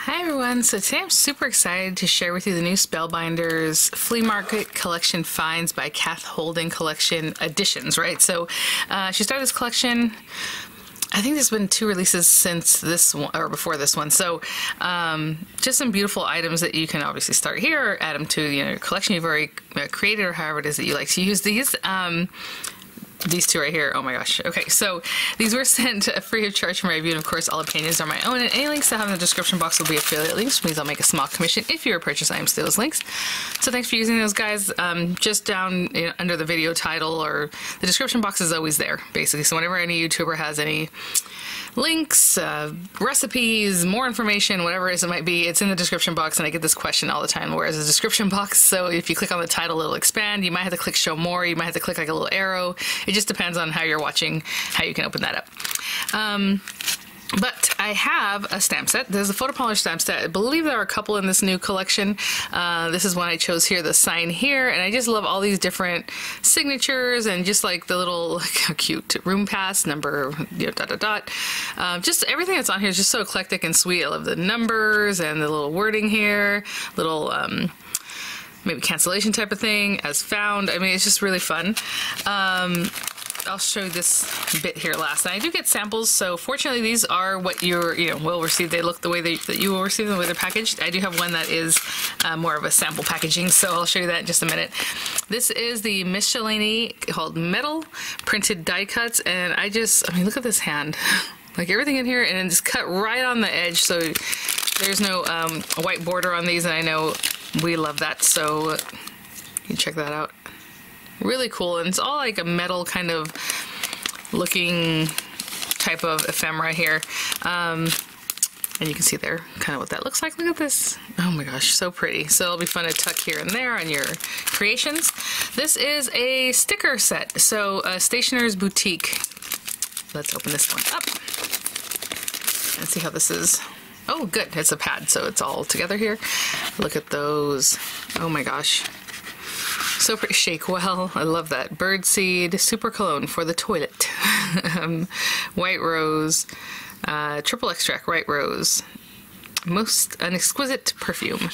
Hi everyone, so today I'm super excited to share with you the new Spellbinders Flea Market Collection Finds by Cathe Holden Collection Editions, right? So she started this collection, I think there's been 2 releases since this one, or before this one, so just some beautiful items that you can obviously start here or add them to your collection you've already created or however it is that you like to use these. These 2 right here, oh my gosh. Okay, so these were sent free of charge from my review, and of course all opinions are my own, and any links I have in the description box will be affiliate links, which means I'll make a small commission if you purchase items to those links. So thanks for using those, guys. Just down under the video title, or the description box is always there, basically. So whenever any YouTuber has any links, recipes, more information, whatever it is it might be, it's in the description box, and I get this question all the time, where is the description box? So if you click on the title, it'll expand. You might have to click show more, you might have to click like a little arrow. It just depends on how you're watching, how you can open that up. But I have a stamp set. There's a photopolymer stamp set. I believe there are a couple in this new collection. This is one I chose here, the sign here, and I just love all these different signatures and just like the little, like, how cute, room pass, number, dot, dot, dot. Just everything that's on here is just so eclectic and sweet. I love the numbers and the little wording here, little, maybe cancellation type of thing, as found. I mean, it's just really fun. I'll show you this bit here last. And I do get samples, so fortunately these are what you're, will receive. They look the way that you will receive them, the way they're packaged. I do have one that is more of a sample packaging, so I'll show you that in just a minute. This is the Miscellany called Metal Printed Die Cuts, and I mean, look at this hand. Like everything in here, and then just cut right on the edge, so there's no white border on these, and I know we love that, so you can check that out. Really cool, and it's all like a metal kind of looking type of ephemera here, and you can see there kind of what that looks like. Look at this. Oh my gosh, so pretty. So it'll be fun to tuck here and there on your creations. This is a sticker set, so Stationer's Boutique. Let's open this one up and see how this is. Oh good, it's a pad, so it's all together here. Look at those. Oh my gosh. So pretty. Shake well. I love that. Birdseed, super cologne for the toilet. White rose, triple extract white rose. An exquisite perfume.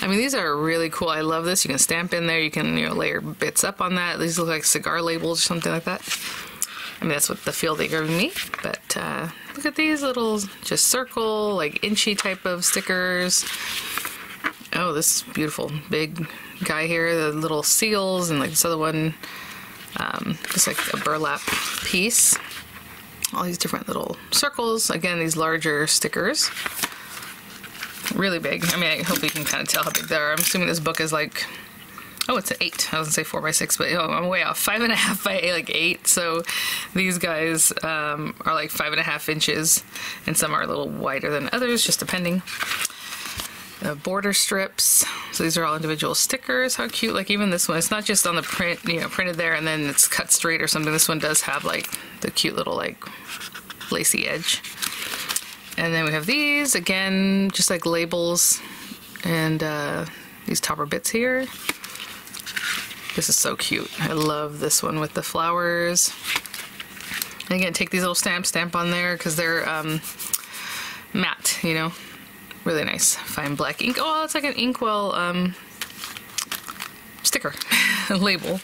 I mean, these are really cool. I love this. You can stamp in there. You can layer bits up on that. These look like cigar labels or something like that. I mean, that's what the feel they gave me. But look at these little just circle, like inchy type of stickers. Oh, this is beautiful. Big guy here, the little seals, and like this other one, just like a burlap piece. All these different little circles. Again, these larger stickers. Really big. I mean, I hope you can kind of tell how big they are. I'm assuming this book is like, oh, it's an 8. I was gonna say 4 by 6, but I'm way off. 5.5 by like 8. So these guys are like 5.5 inches, and some are a little wider than others, just depending. Border strips. So these are all individual stickers. How cute. Like even this one, it's not just on the print, printed there and then it's cut straight or something. This one does have like the cute little like lacy edge. And then we have these, again, just like labels, and these topper bits here. This is so cute. I love this one with the flowers. And again, take these little stamps, stamp on there because they're matte, Really nice. Fine black ink. Oh, it's like an inkwell sticker label.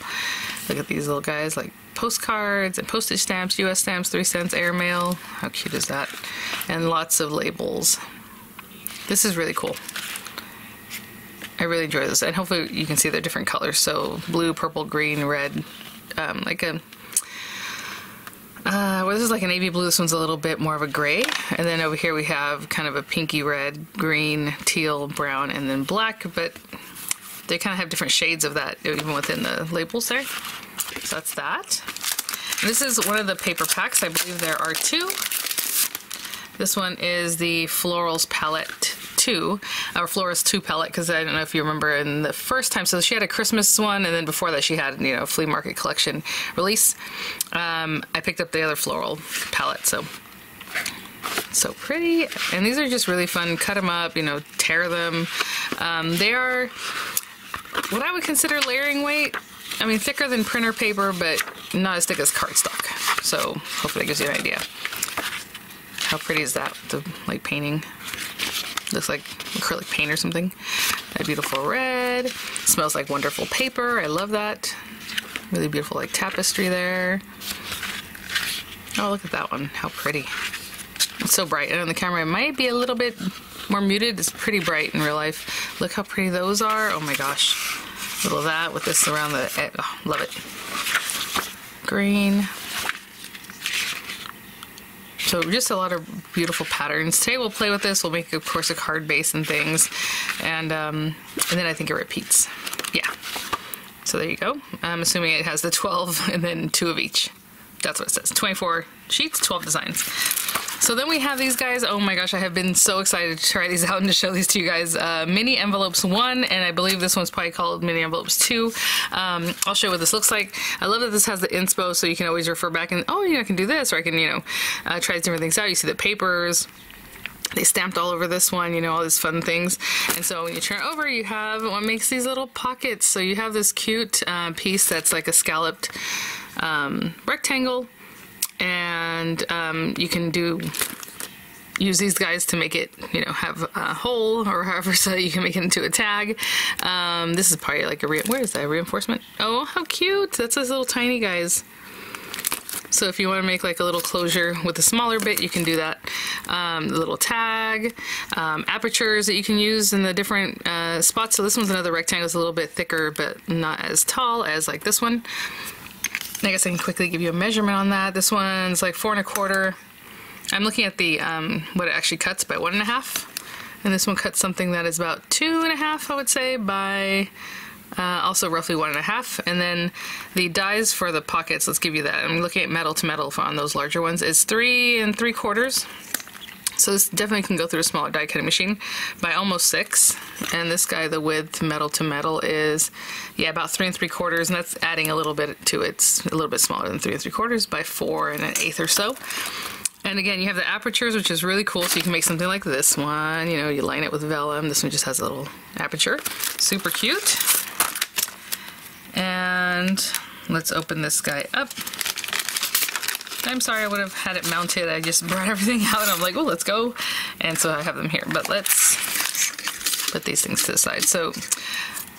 Look at these little guys, like postcards and postage stamps, US stamps, 3 cents, airmail. How cute is that? And lots of labels. This is really cool. I really enjoy this, and hopefully you can see they're different colors. So blue, purple, green, red, like a well, this is like a navy blue. This one's a little bit more of a gray. And then over here we have kind of a pinky red, green, teal, brown, and then black. But they kind of have different shades of that even within the labels there. So that's that. This is one of the paper packs. I believe there are 2. This one is the Florals Palette 2, or Florist 2 palette, because I don't know if you remember in the first time, so she had a Christmas one, and then before that she had, a flea market collection release. I picked up the other floral palette, so pretty. And these are just really fun. Cut them up, tear them. They are what I would consider layering weight. I mean, thicker than printer paper, but not as thick as cardstock. So hopefully that gives you an idea. How pretty is that, the like painting? Looks like acrylic paint or something. That beautiful red. Smells like wonderful paper. I love that. Really beautiful like tapestry there. Oh, look at that one. How pretty. It's so bright. And on the camera it might be a little bit more muted. It's pretty bright in real life. Look how pretty those are. Oh my gosh. A little of that with this around the edge. Oh, love it. Green. So just a lot of beautiful patterns. Today we'll play with this. We'll make, of course, a card base and things. And then I think it repeats. Yeah. So there you go. I'm assuming it has the 12 and then 2 of each. That's what it says. 24 sheets, 12 designs. So then we have these guys. Oh my gosh, I have been so excited to try these out and to show these to you guys. Mini Envelopes 1, and I believe this one's probably called Mini Envelopes 2. I'll show you what this looks like. I love that this has the inspo, so you can always refer back and, oh, I can do this, or I can, try different things out. You see the papers. They stamped all over this one, all these fun things. And so when you turn it over, you have what makes these little pockets. So you have this cute piece that's like a scalloped rectangle. And you can use these guys to make it, have a hole or however, so you can make it into a tag. This is probably like where is that, reinforcement? Oh, how cute. That's those little tiny guys. So if you want to make like a little closure with a smaller bit, you can do that. The little tag, apertures that you can use in the different spots. So this one's another rectangle. It's a little bit thicker, but not as tall as like this one. I guess I can quickly give you a measurement on that. This one's like 4 1/4. I'm looking at the what it actually cuts by 1 1/2, and this one cuts something that is about 2 1/2, I would say, by also roughly 1 1/2. And then the dies for the pockets, let's give you that. I'm looking at metal to metal on those larger ones. It's 3 3/4. So this definitely can go through a smaller die cutting machine by almost 6. And this guy, the width metal to metal is, yeah, about 3 3/4, and that's adding a little bit to it. It's a little bit smaller than 3 3/4 by 4 1/8 or so. And again, you have the apertures, which is really cool. So you can make something like this one. You line it with vellum. This one just has a little aperture. Super cute. And let's open this guy up. I'm sorry, I would have had it mounted. I just brought everything out and I'm like, oh, let's go. And so I have them here, but let's put these things to the side. So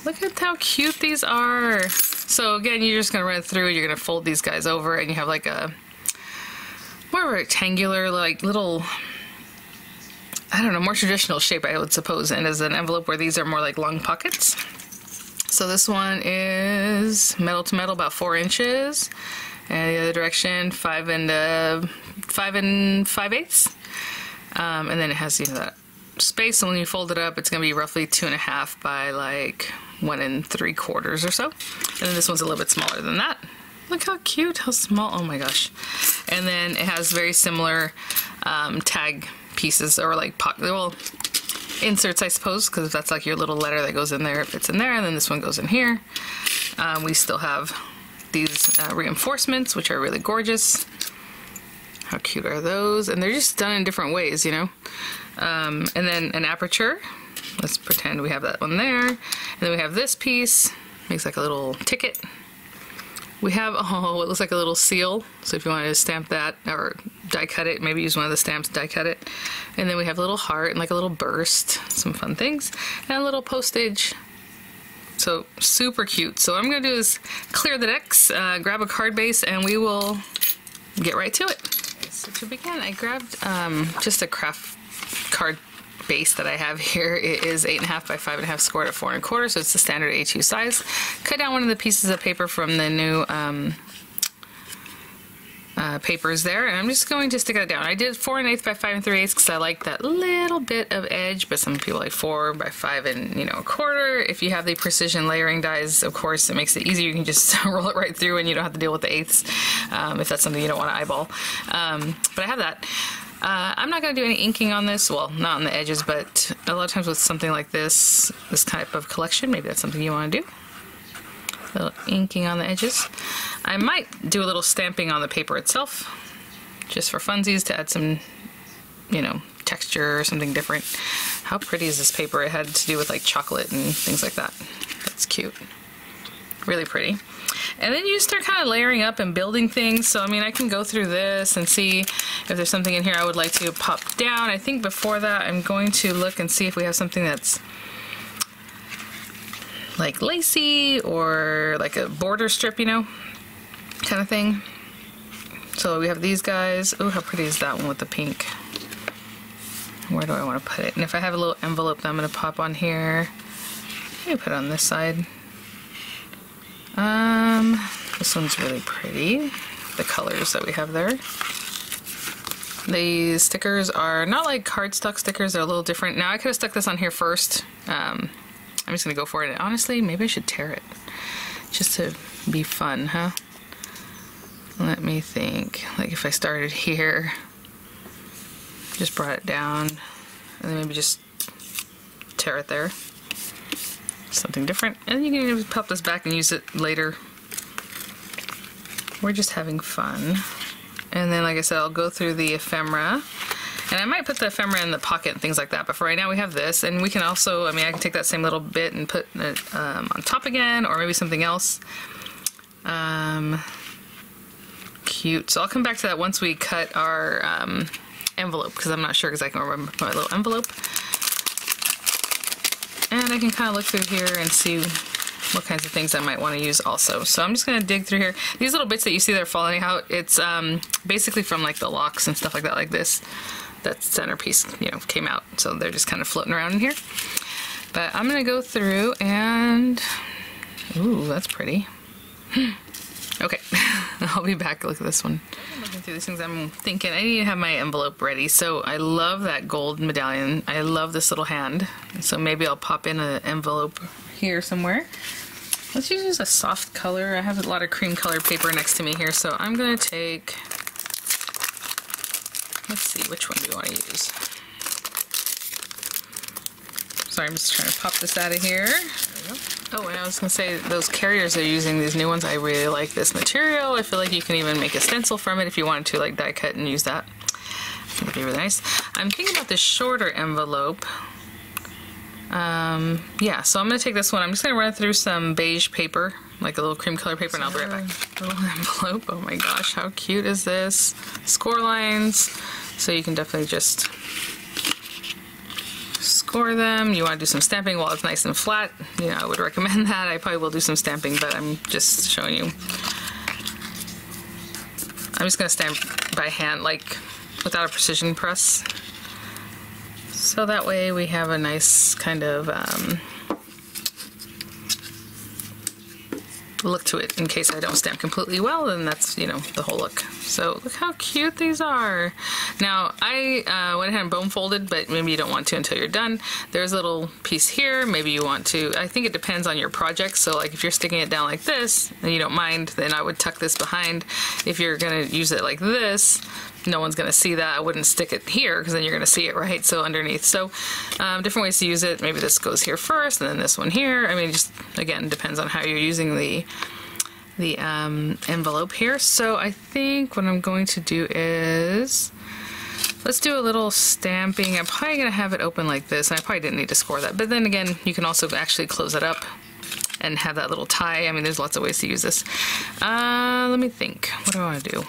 look at how cute these are. So again, you're just gonna run it through, you're gonna fold these guys over, and you have like a more rectangular, like little, I don't know, more traditional shape, I would suppose, and as an envelope where these are more like long pockets. So this one is metal to metal, about 4 inches. And the other direction, 5 5/8. And then it has that space. So when you fold it up, it's going to be roughly 2 1/2 by like 1 3/4 or so. And then this one's a little bit smaller than that. Look how cute, how small. Oh my gosh. And then it has very similar tag pieces, or like inserts, I suppose, because that's like your little letter that goes in there. It fits in there, and then this one goes in here. We still have these reinforcements, which are really gorgeous. How cute are those? And they're just done in different ways, And then an aperture. Let's pretend we have that one there. And then we have this piece. Makes like a little ticket. We have, oh, it looks like a little seal. So if you wanted to stamp that or die cut it, maybe use one of the stamps, die cut it. And then we have a little heart and like a little burst. Some fun things. And a little postage. So super cute. So what I'm going to do is clear the decks, grab a card base, and we will get right to it. Okay, so to begin, I grabbed just a craft card base that I have here. It is 8 1/2 by 5 1/2 scored at 4 1/4, so it's the standard A2 size. Cut down one of the pieces of paper from the new papers there, and I'm just going to stick it down. I did 4 1/8 by 5 3/8 because I like that little bit of edge, but some people like 4 by 5 1/4. If you have the precision layering dies, of course, it makes it easier. You can just roll it right through and you don't have to deal with the eighths if that's something you don't want to eyeball. But I have that. I'm not going to do any inking on this, well, not on the edges, but a lot of times with something like this type of collection, maybe that's something you want to do. A little inking on the edges. I might do a little stamping on the paper itself, just for funsies, to add some, texture or something different. How pretty is this paper? It had to do with like chocolate and things like that. That's cute. Really pretty. And then you start kind of layering up and building things. So I mean, I can go through this and see if there's something in here I would like to pop down. I think before that I'm going to look and see if we have something that's like lacy or like a border strip, you know, kind of thing. So we have these guys. Oh, how pretty is that one with the pink? Where do I want to put it? And if I have a little envelope that I'm going to pop on here, maybe put it on this side. This one's really pretty. The colors that we have there. These stickers are not like cardstock stickers. They're a little different. Now I could have stuck this on here first. I'm just going to go for it. Honestly, maybe I should tear it just to be fun, huh? Let me think. Like if I started here, just brought it down, and then maybe just tear it there. Something different. And you can even pop this back and use it later. We're just having fun. And then, like I said, I'll go through the ephemera. And I might put the ephemera in the pocket and things like that, but for right now we have this. And we can also, I mean, I can take that same little bit and put it on top again, or maybe something else. Cute. So I'll come back to that once we cut our envelope, because I'm not sure because I can remember my little envelope. And I can kind of look through here and see what kinds of things I might want to use also. So I'm just going to dig through here. These little bits that you see that are falling out, it's basically from like the locks and stuff like that, like this. That centerpiece, you know, came out. So they're just kind of floating around in here. But I'm going to go through and... Ooh, that's pretty. Okay, I'll be back. Look at this one. I'm looking through these things. I'm thinking I need to have my envelope ready. So I love that gold medallion. I love this little hand. So maybe I'll pop in an envelope here somewhere. Let's use a soft color. I have a lot of cream colored paper next to me here. So I'm going to take... Let's see, which one do you want to use? Sorry, I'm just trying to pop this out of here. There we go. Oh, and I was going to say, those carriers they're using, these new ones, I really like this material. I feel like you can even make a stencil from it if you wanted to, like die cut and use that. I think it'd be really nice. I'm thinking about this shorter envelope. Yeah, so I'm going to take this one. I'm just going to run through some beige paper, like a little cream color paper, and I'll be right back. Little envelope. Oh my gosh, how cute is this? Score lines. So you can definitely just score them. You want to do some stamping while it's nice and flat. You know, I would recommend that. I probably will do some stamping, but I'm just showing you. I'm just going to stamp by hand, like without a precision press. So that way we have a nice kind of look to it in case I don't stamp completely well, and that's, you know, the whole look. So look how cute these are. Now I went ahead and bone folded, but maybe you don't want to until you're done. There's a little piece here. Maybe you want to, I think it depends on your project. So like if you're sticking it down like this and you don't mind, then I would tuck this behind. If you're gonna use it like this, no one's gonna see that. I wouldn't stick it here because then you're gonna see it, right? So underneath. So different ways to use it. Maybe this goes here first and then this one here. I mean, just again, depends on how you're using the envelope here. So I think what I'm going to do is, let's do a little stamping. I'm probably gonna have it open like this, and I probably didn't need to score that. But then again, you can also actually close it up and have that little tie. I mean, there's lots of ways to use this. Let me think. What do I want to do?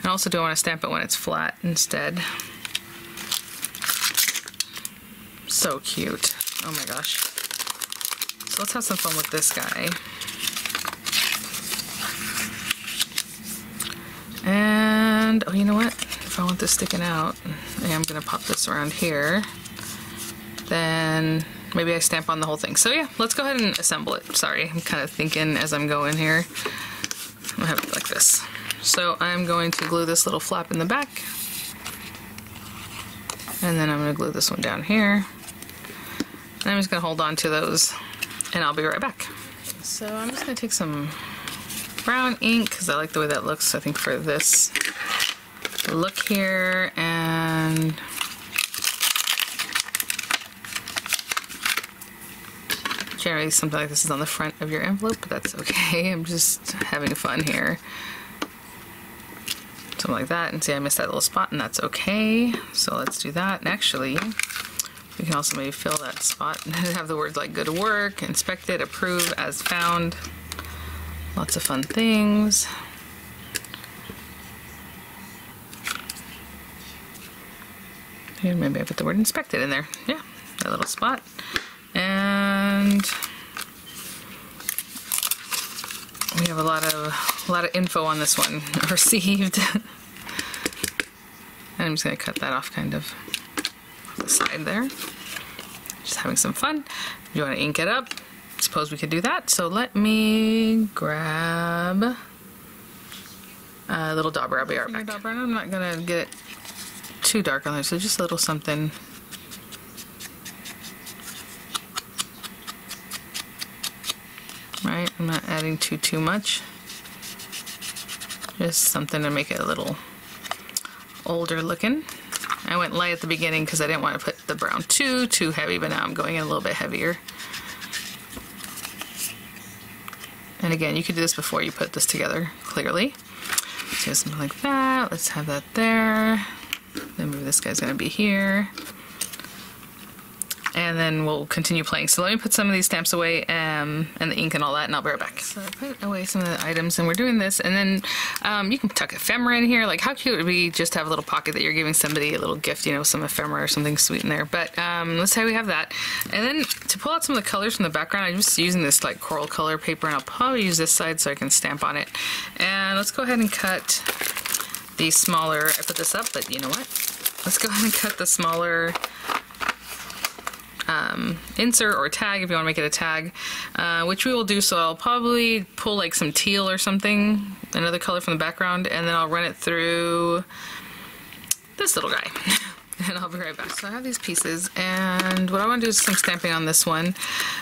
And also, do I want to stamp it when it's flat instead? So cute. Oh my gosh. So let's have some fun with this guy. And, oh, you know what? If I want this sticking out, I am going to pop this around here. Then maybe I stamp on the whole thing. So yeah, let's go ahead and assemble it. Sorry, I'm kind of thinking as I'm going here. I'm going to have it like this. So I'm going to glue this little flap in the back. And then I'm going to glue this one down here. And I'm just going to hold on to those, and I'll be right back. So I'm just going to take some brown ink because I like the way that looks, I think, for this look here. And generally something like this is on the front of your envelope, but that's okay. I'm just having fun here. Something like that. And see, I missed that little spot, and that's okay. So let's do that. And actually, we can also maybe fill that spot and have the words like good work, inspected, approve, as found. Lots of fun things. Here, maybe I put the word inspected in there. Yeah, that little spot. And we have a lot of info on this one received. And I'm just gonna cut that off kind of the side there. Just having some fun. If you want to ink it up, suppose we could do that. So let me grab a little dauber. I'll be right back. Dauber, and I'm not gonna get it too dark on there, so just a little something. Right, I'm not adding too much. Just something to make it a little older looking. I went light at the beginning because I didn't want to put the brown too heavy, but now I'm going in a little bit heavier. And again, you could do this before you put this together, clearly. So something like that. Let's have that there. Then maybe this guy's going to be here. And then we'll continue playing. So let me put some of these stamps away and the ink and all that, and I'll be right back. So I put away some of the items, and we're doing this. And then you can tuck ephemera in here. Like, how cute it would be just to have a little pocket that you're giving somebody a little gift, you know, some ephemera or something sweet in there. But let's say we have that. And then to pull out some of the colors from the background, I'm just using this like coral color paper, and I'll probably use this side so I can stamp on it. And let's go ahead and cut the smaller, I put this up, but you know what? Let's go ahead and cut the smaller insert or tag, if you want to make it a tag, which we will do. So I'll probably pull like some teal or something, another color from the background, and then I'll run it through this little guy. And I'll be right back. So I have these pieces, and what I want to do is some stamping on this one.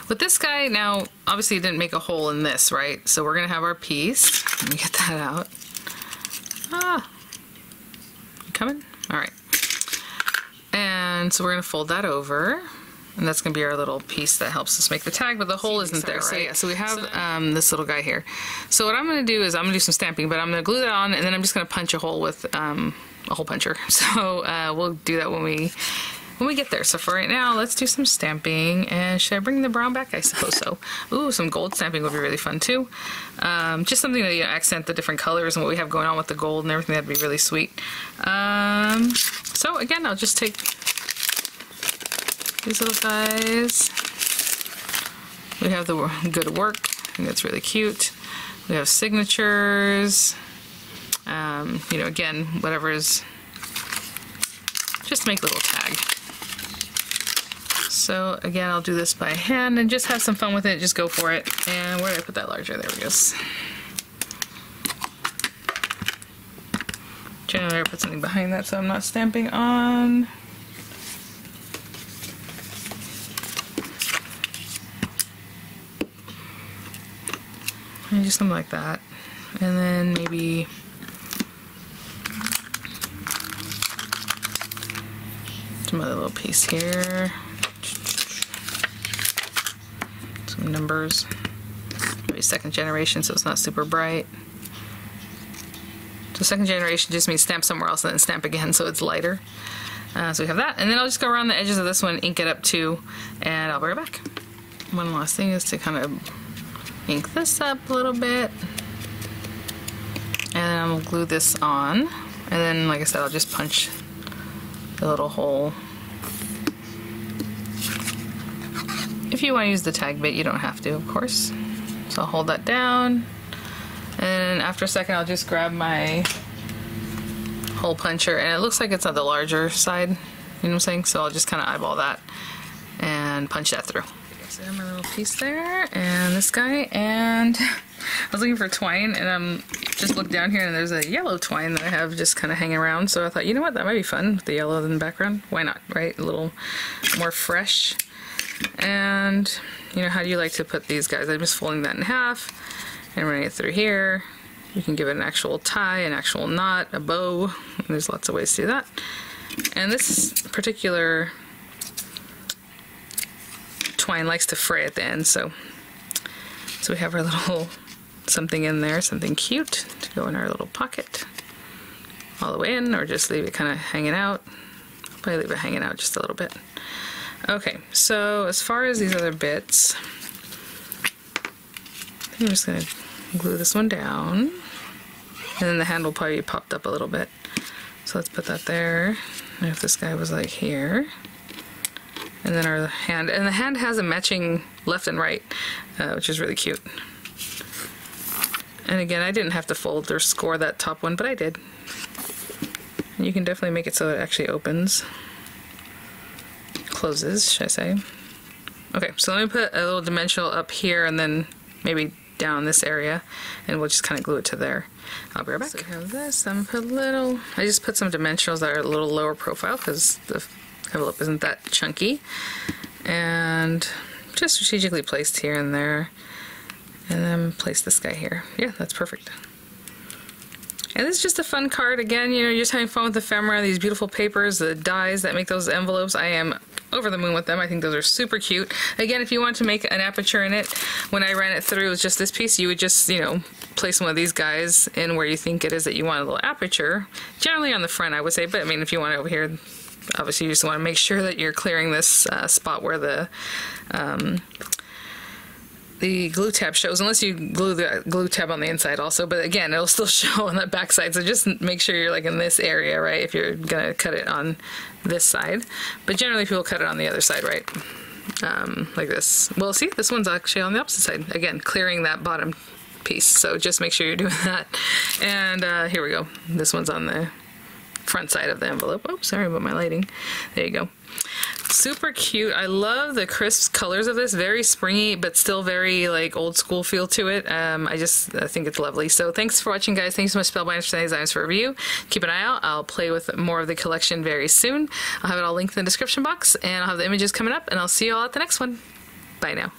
With this guy, now obviously it didn't make a hole in this, right? So we're gonna have our piece. Let me get that out. You coming? All right. And so we're gonna fold that over. And that's going to be our little piece that helps us make the tag, but the hole isn't there, right? So, yeah, so we have this little guy here. So what I'm going to do is I'm going to do some stamping, but I'm going to glue that on, and then I'm just going to punch a hole with a hole puncher. So we'll do that when we get there. So for right now, let's do some stamping. And should I bring the brown back? I suppose so. Ooh, some gold stamping would be really fun too. Just something to accent the different colors and what we have going on with the gold and everything. That'd be really sweet. So again, I'll just take these little guys. We have the good work. I think that's really cute. We have signatures. You know, again, whatever is, just make a little tag. So again, I'll do this by hand and just have some fun with it. Just go for it. And where did I put that larger? There we go. Generally, I put something behind that so I'm not stamping on. And just something like that. And then maybe some other little piece here. Some numbers. Maybe second generation, so it's not super bright. So second generation just means stamp somewhere else and then stamp again so it's lighter. So we have that. And then I'll just go around the edges of this one, ink it up too, and I'll be right back. One last thing is to kind of ink this up a little bit, and then I'll glue this on, and then like I said, I'll just punch the little hole. If you want to use the tag bit, you don't have to, of course. So I'll hold that down, and after a second I'll just grab my hole puncher, and it looks like it's on the larger side, you know what I'm saying? So I'll just kind of eyeball that and punch that through. So I have my little piece there, and this guy, and I was looking for twine, and just looked down here, and there's a yellow twine that I have just kind of hanging around, so I thought, you know what, that might be fun with the yellow in the background. Why not, right? A little more fresh. And, you know, how do you like to put these guys? I'm just folding that in half and running it through here. You can give it an actual tie, an actual knot, a bow, and there's lots of ways to do that. And this particular twine likes to fray at the end, so we have our little something in there, something cute to go in our little pocket all the way in, or just leave it kind of hanging out. I'll probably leave it hanging out just a little bit. Okay, so as far as these other bits, I think I'm just gonna glue this one down. And then the handle probably popped up a little bit. So let's put that there. And if this guy was like here. And then our hand. And the hand has a matching left and right, which is really cute. And again, I didn't have to fold or score that top one, but I did. And you can definitely make it so it actually opens. Closes, should I say. Okay, so let me put a little dimensional up here and then maybe down this area, and we'll just kind of glue it to there. I'll be right back. So we have this. I'm gonna put a little. I just put some dimensionals that are a little lower profile because the envelope isn't that chunky, and just strategically placed here and there, and then place this guy here. Yeah, that's perfect. And this is just a fun card. Again, you know, you're just having fun with ephemera, these beautiful papers, the dies that make those envelopes. I am over the moon with them. I think those are super cute. Again, if you want to make an aperture in it, when I ran it through with just this piece, you would just, you know, place one of these guys in where you think it is that you want a little aperture. Generally on the front, I would say, but I mean, if you want it over here, obviously you just want to make sure that you're clearing this spot where the glue tab shows, unless you glue the glue tab on the inside also, but again, it'll still show on that back side, so just make sure you're like in this area, right, if you're gonna cut it on this side. But generally people cut it on the other side, right, like this. Well, see, this one's actually on the opposite side, again, clearing that bottom piece, so just make sure you're doing that. And here we go, this one's on the front side of the envelope. Oh, sorry about my lighting. There you go. Super cute. I love the crisp colors of this. Very springy, but still very like old school feel to it. I think it's lovely. So thanks for watching, guys. Thanks so much, Spellbinders, for designs for review. Keep an eye out. I'll play with more of the collection very soon. I'll have it all linked in the description box, and I'll have the images coming up, and I'll see you all at the next one. Bye now.